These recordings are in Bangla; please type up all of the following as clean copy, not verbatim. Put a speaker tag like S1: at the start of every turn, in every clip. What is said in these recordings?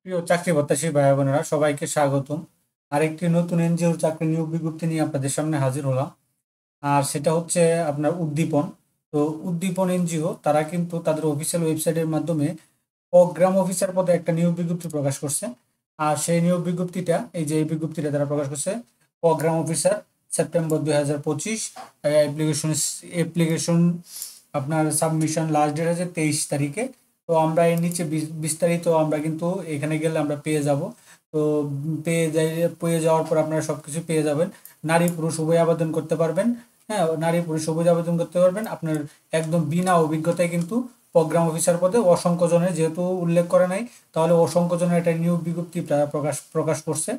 S1: প্রিয় চাকরি প্রত্যাশী ভাই বোনেরা সবাইকে স্বাগতম। আরেকটি নতুন এনজিওর চাকরি নিয়োগ বিজ্ঞপ্তি নিয়ে আপনাদের সামনে হাজির হলাম। আর সেটা হচ্ছে আপনার উদ্দীপন। তো উদ্দীপন এনজিও তারা কিন্তু তাদের অফিসিয়াল ওয়েবসাইটের মাধ্যমে প্রোগ্রাম অফিসার পদে একটা নিয়োগ বিজ্ঞপ্তি প্রকাশ করছে। আর সেই নিয়োগ বিজ্ঞপ্তিটা এই বিজ্ঞপ্তিটা তারা প্রকাশ করছে প্রোগ্রাম অফিসার সেপ্টেম্বর 2025। অ্যাপ্লিকেশন আপনার সাবমিশন লাস্ট ডেট আছে 23 তারিখে। তো আমরা এর নিচে বিস্তারিত আমরা কিন্তু এখানে গেলে আমরা পেয়ে যাব। তো পেয়ে যাওয়ার পর আপনারা সব কিছু পেয়ে যাবেন। নারী পুরুষ উভয় আবেদন করতে পারবেন। হ্যাঁ, নারী পুরুষ উভয় আবেদন করতে পারবেন। আপনার একদম বিনা অভিজ্ঞতায় কিন্তু প্রোগ্রাম অফিসার পদে অসংখ্য জনের, যেহেতু উল্লেখ করে নাই, তাহলে অসংখ্য জনের একটা নিয়োগ বিজ্ঞপ্তি প্রকাশ করছে।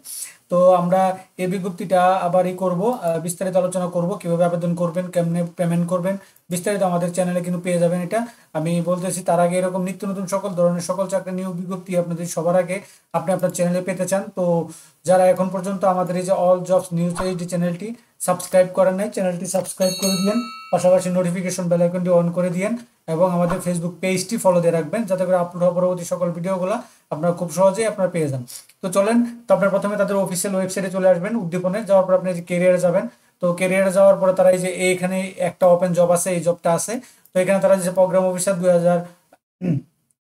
S1: তো আমরা এই বিজ্ঞপ্তিটা আবারই করব, বিস্তারিত আলোচনা করব কিভাবে আবেদন করবেন, কেমনে পেমেন্ট করবেন, বিস্তারিত আমাদের চ্যানেলে কিন্তু পেয়ে যাবেন। এটা আমি বলতেছি, তার আগে এরকম নিত্য নতুন সকল ধরনের সকল চাকরি নিয়োগ বিজ্ঞপ্তি আপনাদের সবার আগে আপনি আপনার চ্যানেলে পেতে চান, তো যারা এখন পর্যন্ত আমাদের এই যে অল জবস নিউজ এইচডি চ্যানেলটি সাবস্ক্রাইব করেন নাই, চ্যানেলটি সাবস্ক্রাইব করে দিয়েন, পাশাপাশি নোটিফিকেশন বেল আইকনটি অন করে দিয়েন এবং আমাদের ফেসবুক পেজটি ফলো দিয়ে রাখবেন, যাতে করে আপলোড হওয়া পরবর্তী সকল ভিডিওগুলো আপনারা খুব সহজেই আপনারা পেয়ে যান। তো চলেন, তো আপনার প্রথমে তাদের অফিসিয়াল ওয়েবসাইটে চলে আসবেন, উদ্দীপনে যাওয়ার পর আপনি কেরিয়ারে যাবেন। তো কেরিয়ারে যাওয়ার পরে তারা এই যে এইখানে একটা ওপেন জব আছে, এই জবটা আছে। তো এখানে তারা যে প্রোগ্রাম অফিসার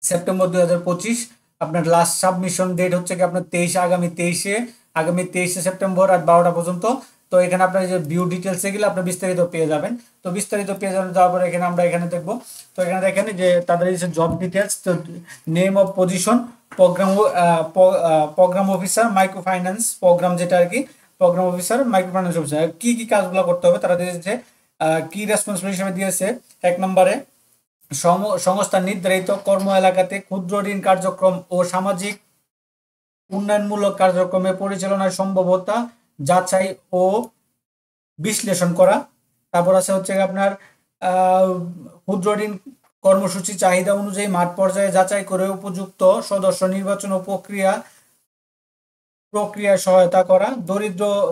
S1: সেপ্টেম্বর 2025, আপনার লাস্ট সাবমিশন ডেট হচ্ছে কি আপনার আগামী তেইশে সেপ্টেম্বর রাত 12টা পর্যন্ত। তো এখানে আপনার যে ভিউ ডিটেলসে গেলে আপনি বিস্তারিত পেয়ে যাবেন। তো বিস্তারিত পেয়ে যাওয়ার পরে এখানে আমরা এখানে দেখবো। তো এখানে দেখেন যে তাদের যে জব ডিটেলস, তো name of position programme officer microfinance programme, যেটা আর কি programme officer microfinance officer, কি কি কাজগুলো করতে হবে তারা দিয়েছে। কি রেসপন্সিবিলিটি হিসেবে দিয়েছে, 1 নম্বরে সংস্থার নির্ধারিত কর্ম এলাকাতে ক্ষুদ্র ঋণ কার্যক্রম ও সামাজিক উন্নয়নমূলক কার্যক্রমের পরিচালনার সম্ভাব্যতা যাচাই ও বিশ্লেষণ করা। তারপর আছে হচ্ছে আপনার ক্ষুদ্র ঋণ কর্মসূচি চাহিদা অনুযায়ী মাঠ পর্যায়ে যাচাই করে উপযুক্ত সদস্য নির্বাচন ও প্রক্রিয়ায় সহায়তা করা।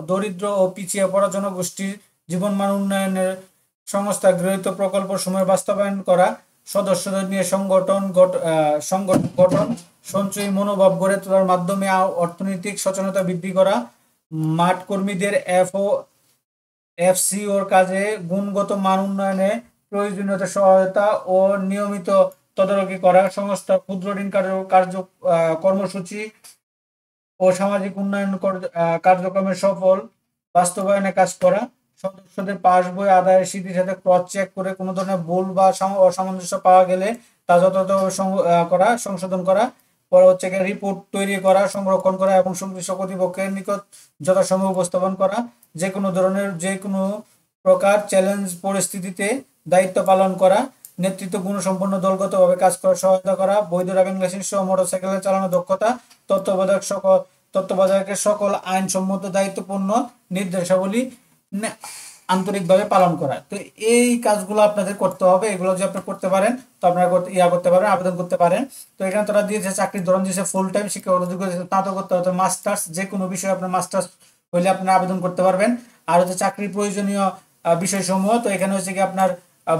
S1: দরিদ্র ও পিছিয়ে পড়া জনগোষ্ঠীর জীবনমান উন্নয়নের সংস্থা গৃহীত প্রকল্প সময় বাস্তবায়ন করা। সদস্যদের নিয়ে সংগঠন গঠন, সঞ্চয়ী মনোভাব গড়ে তোলার মাধ্যমে অর্থনৈতিক সচেতনতা বৃদ্ধি করা। মাঠ কর্মীদের এফসিওর কাজে গুণগত মান উন্নয়নে প্রয়োজনীয়তা সহায়তা ও নিয়মিত তদারকি করা। সংস্থা ক্ষুদ্র ঋণ কর্মসূচি ও সামাজিক উন্নয়ন কার্যক্রমের সফল বাস্তবায়নে কাজ করা। সদস্যদের পাস বই আদায়ের স্মৃতির সাথে ক্রস চেক করে কোনো ধরনের ভুল বা অসামঞ্জস্য পাওয়া গেলে তা যথাযথ সংশোধন করা। পরে হচ্ছে রিপোর্ট তৈরি করা, সংরক্ষণ করা এবং সংশ্লিষ্ট কর্তৃপক্ষের নিকট যথাসময়ে উপস্থাপন করা। যে কোনো প্রকার চ্যালেঞ্জ পরিস্থিতিতে দায়িত্ব পালন করা। নেতৃত্ব গুণসম্পন্ন দলগতভাবে কাজ করার সহায়তা করা। বৈধ ড্রাইভিং লাইসেন্স সহ মোটরসাইকেল চালানোর দক্ষতা। তত্ত্বাবধায়কের সকল আইনসম্মত দায়িত্বপূর্ণ নির্দেশাবলী আন্তরিকভাবে পালন করা। তো এই কাজগুলো আপনাদের করতে হবে। এগুলো যদি আপনি করতে পারেন তো আপনারা করতে পারেন, আবেদন করতে পারেন। তো এখানে তারা দিয়েছে চাকরির ধরন দিয়েছে ফুল টাইম, শিক্ষাগত যোগ্যতা স্নাতকোত্তর অর্থাৎ মাস্টার্স, যে কোনো বিষয়ে আপনার মাস্টার্স হইলে আপনারা আবেদন করতে পারবেন। আর হচ্ছে চাকরির প্রয়োজনীয় বিষয়সমূহ, তো এখানে হচ্ছে কি আপনার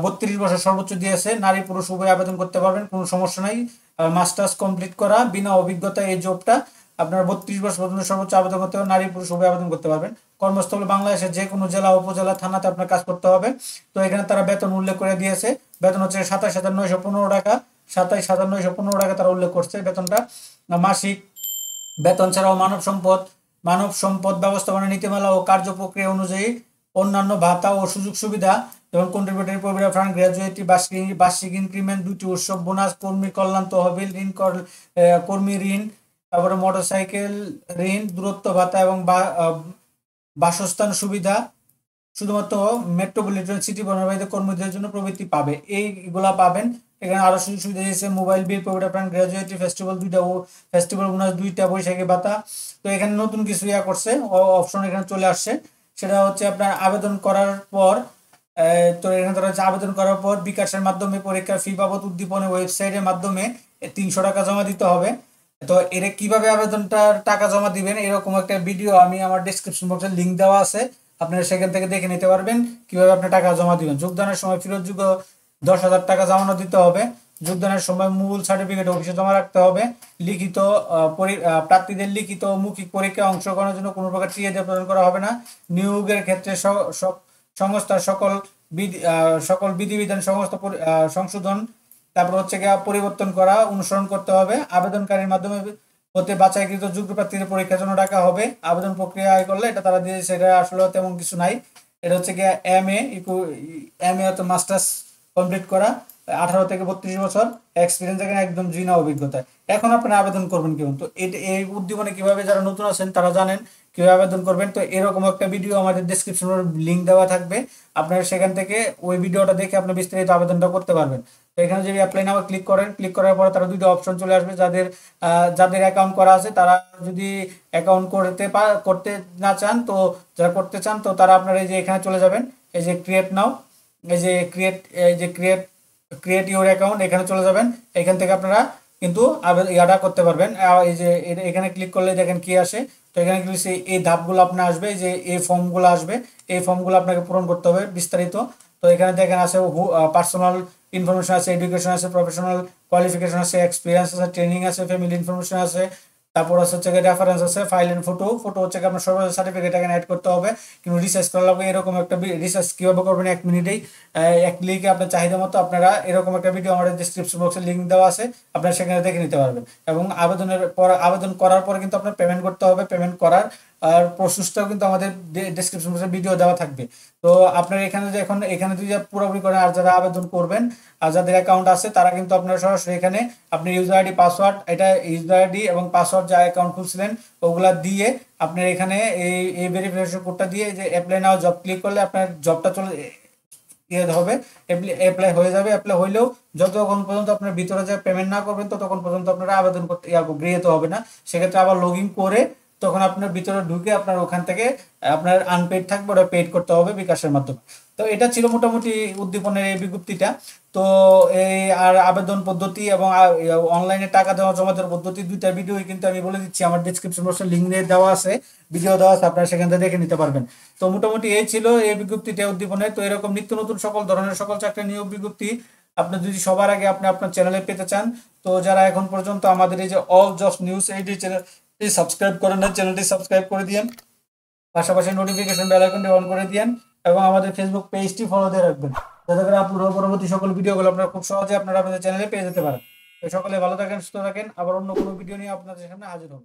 S1: 32 বছর সর্বোচ্চ দিয়েছে, নারী পুরুষ উভয় আবেদন করতে পারবেন, কোনো সমস্যা নাই। মাস্টার্স কমপ্লিট করা, বিনা অভিজ্ঞতা এই জবটা আপনার 32 বছর পর্যন্ত সর্বোচ্চ আবেদন করতে হবে, নারী পুরুষ উভয় আবেদন করতে পারবেন। কর্মস্থল বাংলাদেশের যে কোনো জেলা উপজেলা থানাতে আপনার কাজ করতে হবে। তো এখানে তারা বেতন উল্লেখ করে দিয়েছে, বেতন হচ্ছে 27,915 টাকা, 27,915 টাকা তারা উল্লেখ করছে বেতনটা মাসিক। বেতন ছাড়াও মানব সম্পদ ব্যবস্থাপনা নীতিমালা ও কার্য প্রক্রিয়া অনুযায়ী অন্যান্য ভাতা ও সুযোগ সুবিধা, যেমন কন্ট্রিবিউটরি প্রভিডেন্ট ফান্ড, গ্র্যাজুয়েটি, বার্ষিক ইনক্রিমেন্ট, 2টি উৎসব বোনাস, কর্মী কল্যাণ তহবিল, কর্মী ঋণ, তারপরে মোটরসাইকেল ঋণ, দূরত্ব ভাতা এবং বাসস্থান সুবিধা শুধুমাত্র মেট্রোপলিটন সিটি বনাবাড়িতে কর্মীদের জন্য প্রবৃত্তি পাবে, এইগুলা পাবেন। এখানে আরো সুযোগ সুবিধা দিয়েছে mobile bill, provident fund, gratuity, festival bonus, 2টা বৈশাখী ভাতা। তো এখানে নতুন কিছু করছে, অপশন এখানে চলে আসছে। সেটা হচ্ছে আপনার আবেদন করার পর, তো এখানে ধরা হচ্ছে আবেদন করার পর বিকাশের মাধ্যমে পরীক্ষার ফি বাবদ উদ্দীপনের ওয়েবসাইটের মাধ্যমে 300 টাকা জমা দিতে হবে। তো এরা কিভাবে আবেদনটার টাকা জমা দিবেন, এরকম একটা ভিডিও আমি আমার ডেসক্রিপশন বক্সে লিঙ্ক দেওয়া আছে, আপনারা সেখান থেকে দেখে নিতে পারবেন কিভাবে আপনি টাকা জমা দিবেন। যোগদানের সময় ফেরতযোগ্য 10,000 টাকা জমানো দিতে হবে। যোগদানের সময় মূল সার্টিফিকেট অফিসে জমা রাখতে হবে। লিখিত প্রার্থীদের লিখিত মৌখিক পরীক্ষায় অংশগ্রহণের জন্য কোনো প্রকার টিএ প্রদান করা হবে না। নিয়োগের ক্ষেত্রে সংস্থার সকল বিধিবিধান সমস্ত সংশোধন, তারপর হচ্ছে গিয়ে পরিবর্তন করা অনুসরণ করতে হবে। আবেদনকারীর মাধ্যমে হতে বাছাইকৃত যোগ্য প্রার্থীদের পরীক্ষার জন্য ডাকা হবে। আবেদন প্রক্রিয়া করলে এটা তারা দিয়েছে, সেটা আসলে তেমন কিছু নাই। এটা হচ্ছে গিয়ে এম এ অর্থাৎ মাস্টার্স কমপ্লিট করা, 18 থেকে 32 বছর এক্সপিরিয়েন্স, এখানে একদম জিনা অভিজ্ঞতা। এখন আপনারা আবেদন করবেন কেমন? তো এই উদ্দীপনে কিভাবে, যারা নতুন আছেন তারা জানেন কিভাবে আবেদন করবেন। তো এরকম একটা ভিডিও আমাদের ডেসক্রিপশনে লিঙ্ক দেওয়া থাকবে, আপনারা সেখান থেকে ওই ভিডিওটা দেখে আপনি বিস্তারিত আবেদনটা করতে পারবেন। তো এখানে যদি অ্যাপ্লাই নাও ক্লিক করেন, ক্লিক করার পরে তারা দুটো অপশন চলে আসবে। যাদের অ্যাকাউন্ট করা আছে তারা যদি অ্যাকাউন্ট করতে না চান, তো যারা করতে চান তো তারা আপনারা এই যে এখানে চলে যাবেন, এই যে ক্রিয়েট নাও, এই যে ক্রিয়েট ইউর অ্যাকাউন্ট, এখানে চলে যাবেন। এখান থেকে আপনারা কিন্তু ইয়াটা করতে পারবেন। এই যে এখানে ক্লিক করলে দেখেন কি আসে। তো এখানে ক্লিক এই ধাপগুলো আপনার আসবে, যে এই ফর্মগুলো আসবে, এই ফর্মগুলো আপনাকে পূরণ করতে হবে বিস্তারিত। তো এখানে দেখেন আছে পার্সোনাল ইনফরমেশন আছে, এডুকেশন আছে, প্রফেশনাল কোয়ালিফিকেশন আছে, এক্সপিরিয়েন্স আছে, ট্রেনিং আছে, ফ্যামিলি ইনফরমেশন আছে, তারপর হচ্ছে রেফারেন্স আছে, ফাইল এন্ড ফটো হচ্ছে আপনার সর্বোচ্চ সার্টিফিকেট এখানে অ্যাড করতে হবে। কিন্তু রিসার্চ করা লাগবে, এরকম একটা রিসার্চ কীভাবে করবেন 1 মিনিটেই, এক ক্লিকে আপনার চাহিদা মতো আপনারা এরকম একটা ভিডিও আমাদের ডিসক্রিপশন বক্সে লিঙ্ক দেওয়া আছে, আপনারা সেখানে দেখে নিতে পারবেন। এবং আবেদন করার পরে কিন্তু আপনার পেমেন্ট করতে হবে। পেমেন্ট করার আর প্রসেসটাও কিন্তু আমাদের ডেসক্রিপশন বক্সে ভিডিও দেওয়া থাকবে। তো আপনার এখানে যদি পুরোপুরি করেন, আর যারা আবেদন করবেন আর যাদের অ্যাকাউন্ট আছে তারা কিন্তু আপনারা সরাসরি এখানে আপনি ইউজার আইডি পাসওয়ার্ড, এটা ইউজার আইডি এবং পাসওয়ার্ড যা অ্যাকাউন্ট খুলছিলেন ওগুলা দিয়ে আপনার এখানে এই ভেরিফিকেশন কোডটা দিয়ে যে অ্যাপ্লাই নাও জব ক্লিক করলে আপনার জবটা হবে, অ্যাপ্লাই হয়ে যাবে। অ্যাপ্লাই হইলেও যতক্ষণ পর্যন্ত আপনার ভিতরে যে পেমেন্ট না করবেন ততক্ষণ পর্যন্ত আপনারা আবেদন করতে গৃহীত হবে না। সেক্ষেত্রে আবার লগ ইন করে তখন আপনার ভিতরে ঢুকে আপনার ওখান থেকে আপনার আনপেড থাকবে, ওটা পেড করতে হবে বিকাশের মাধ্যমে। তো এটা ছিল মোটামুটি উদ্দীপনের এই বিজ্ঞপ্তিটা। তো এই আর আবেদন পদ্ধতি এবং অনলাইনে টাকা জমা দেওয়ার পদ্ধতি, দুইটা ভিডিওই কিন্তু আমি বলে দিচ্ছি, আমার ডিসক্রিপশন বক্সে লিঙ্ক দিয়ে দেওয়া আছে, ভিডিও দেওয়া আছে, আপনারা সেখান থেকে দেখে নিতে পারবেন। তো মোটামুটি এই ছিল এই বিজ্ঞপ্তিটা উদ্দীপনে। তো এরকম নিত্য নতুন সকল ধরনের সকল চাকরি নিয়োগ বিজ্ঞপ্তি আপনি যদি সবার আগে আপনি আপনার চ্যানেলে পেতে চান, তো যারা এখন পর্যন্ত আমাদের এই যে অল জবস নিউজ এইটি চ্যানেলটি সাবস্ক্রাইব করেন না, চ্যানেলটি সাবস্ক্রাইব করে দিন, পাশাপাশি নোটিফিকেশন বেল আইকনটি অন করে দিন এবং আমাদের ফেসবুক পেজটি ফলো দিয়ে রাখবেন, যাতে করে আপলোড হওয়া পরবর্তী সকল ভিডিওগুলো আপনারা খুব সহজে আপনারা আমাদের চ্যানেলে পেয়ে যেতে পারেন। তো সকলে ভালো থাকেন, সুস্থ থাকেন, আবার অন্য কোনো ভিডিও নিয়ে আপনাদের সামনে হাজির হব।